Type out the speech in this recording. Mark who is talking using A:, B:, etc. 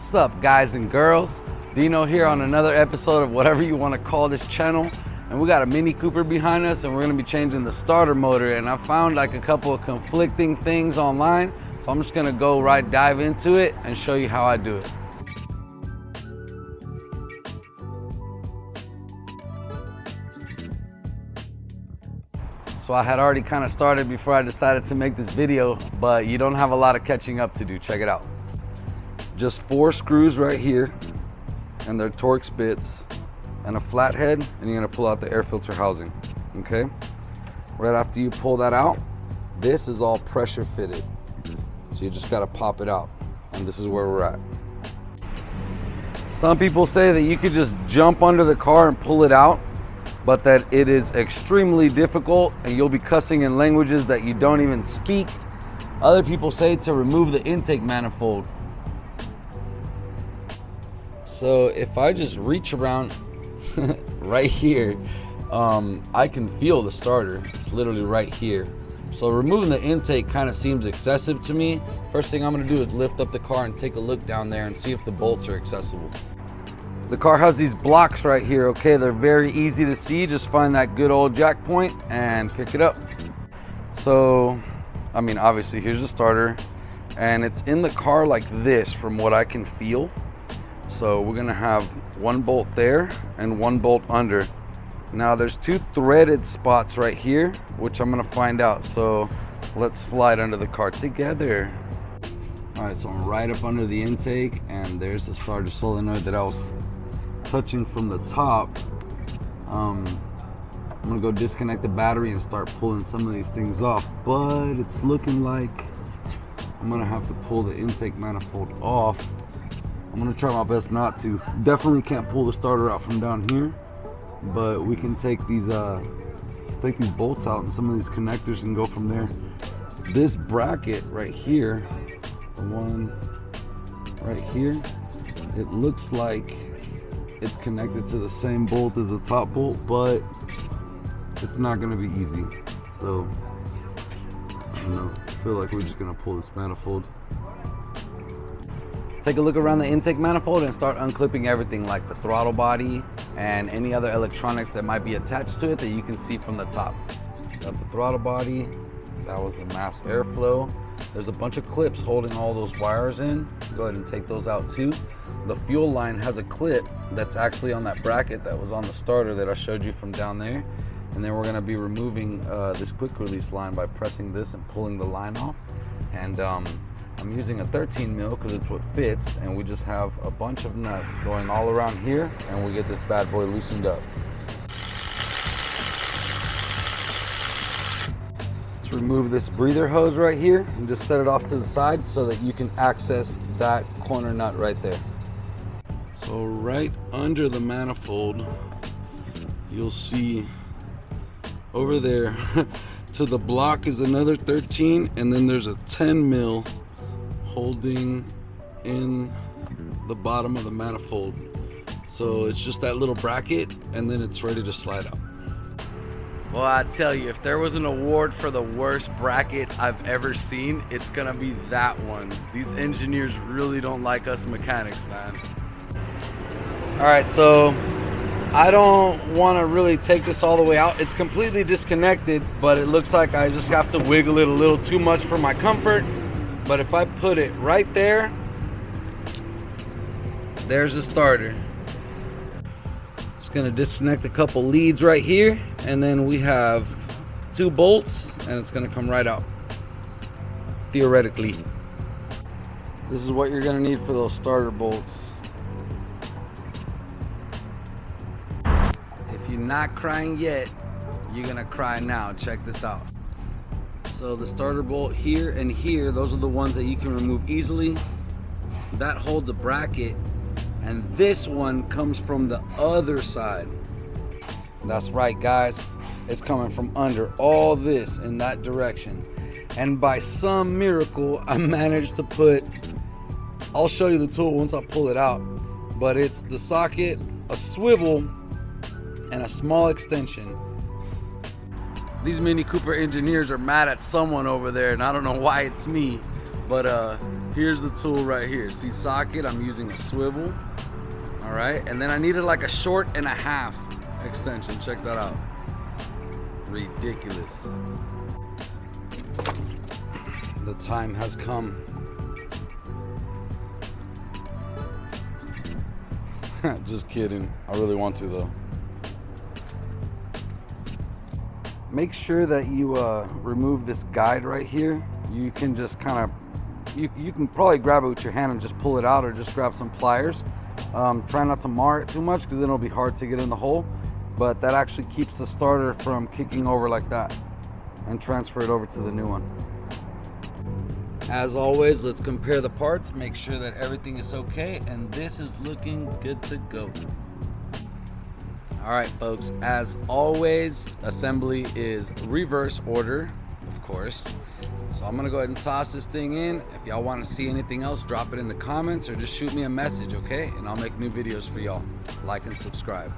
A: What's up, guys and girls? Dino here on another episode of whatever you want to call this channel. And we got a Mini Cooper behind us, and we're going to be changing the starter motor. And I found like a couple of conflicting things online, so I'm just going to go dive into it and show you how I do it. So I had already kind of started before I decided to make this video, but you don't have a lot of catching up to do. Check it out. Just 4 screws right here, and they're Torx bits, and a flathead, and you're gonna pull out the air filter housing, okay? Right after you pull that out, this is all pressure fitted. So you just gotta pop it out, and this is where we're at. Some people say that you could just jump under the car and pull it out, but that it is extremely difficult and you'll be cussing in languages that you don't even speak. Other people say to remove the intake manifold. So if I just reach around right here, I can feel the starter. It's literally right here. So removing the intake kind of seems excessive to me. First thing I'm gonna do is lift up the car and take a look down there and see if the bolts are accessible. The car has these blocks right here, okay? They're very easy to see. Just find that good old jack point and pick it up. So, I mean, obviously here's the starter, and it's in the car like this from what I can feel. So we're gonna have 1 bolt there and 1 bolt under. Now there's 2 threaded spots right here, which I'm gonna find out. So let's slide under the car together. All right, so I'm right up under the intake, and there's the starter solenoid that I was touching from the top. I'm gonna go disconnect the battery and start pulling some of these things off, but it's looking like I'm gonna have to pull the intake manifold off. I'm gonna try my best not to. Definitely can't pull the starter out from down here, but we can take these bolts out and some of these connectors and go from there. This bracket right here, the one right here, it looks like it's connected to the same bolt as the top bolt, but it's not gonna be easy. So I don't know, I feel like we're just gonna pull this manifold. Take a look around the intake manifold and start unclipping everything, like the throttle body and any other electronics that might be attached to it that you can see from the top. Got the throttle body, that was the mass airflow. There's a bunch of clips holding all those wires in. Go ahead and take those out too. The fuel line has a clip that's actually on that bracket that was on the starter that I showed you from down there. And then we're gonna be removing this quick release line by pressing this and pulling the line off. And I'm using a 13 mil because it's what fits, and we just have a bunch of nuts going all around here, and we get this bad boy loosened up. Let's remove this breather hose right here and just set it off to the side so that you can access that corner nut right there. So right under the manifold, you'll see over there to the block is another 13, and then there's a 10 mil holding in the bottom of the manifold. So it's just that little bracket, and then it's ready to slide out. Well, I tell you, if there was an award for the worst bracket I've ever seen, it's gonna be that one. These engineers really don't like us mechanics, man. All right, so I don't wanna really take this all the way out. It's completely disconnected, but it looks like I just have to wiggle it a little too much for my comfort. But if I put it right there, there's the starter. Just gonna disconnect a couple leads right here, and then we have 2 bolts, and it's gonna come right out, theoretically. This is what you're gonna need for those starter bolts. If you're not crying yet, you're gonna cry now. Check this out. So the starter bolt here and here, those are the ones that you can remove easily. That holds a bracket, and this one comes from the other side. That's right, guys. It's coming from under all this in that direction. And by some miracle, I managed to put, I'll show you the tool once I pull it out, but it's the socket, a swivel, and a small extension. These Mini Cooper engineers are mad at someone over there, and I don't know why it's me, but here's the tool right here. See socket, I'm using a swivel. All right, and then I needed like a 1.5 extension. Check that out. Ridiculous. The time has come. Just kidding. I really want to though. Make sure that you remove this guide right here. You can just kind of, you can probably grab it with your hand and just pull it out, or just grab some pliers. Try not to mar it too much, because then it'll be hard to get in the hole. But that actually keeps the starter from kicking over like that, and transfer it over to the new one. As always, let's compare the parts, make sure that everything is okay, and this is looking good to go. All right, folks, as always, assembly is reverse order, of course. So I'm gonna go ahead and toss this thing in. If y'all wanna see anything else, drop it in the comments or just shoot me a message, okay? And I'll make new videos for y'all. Like and subscribe.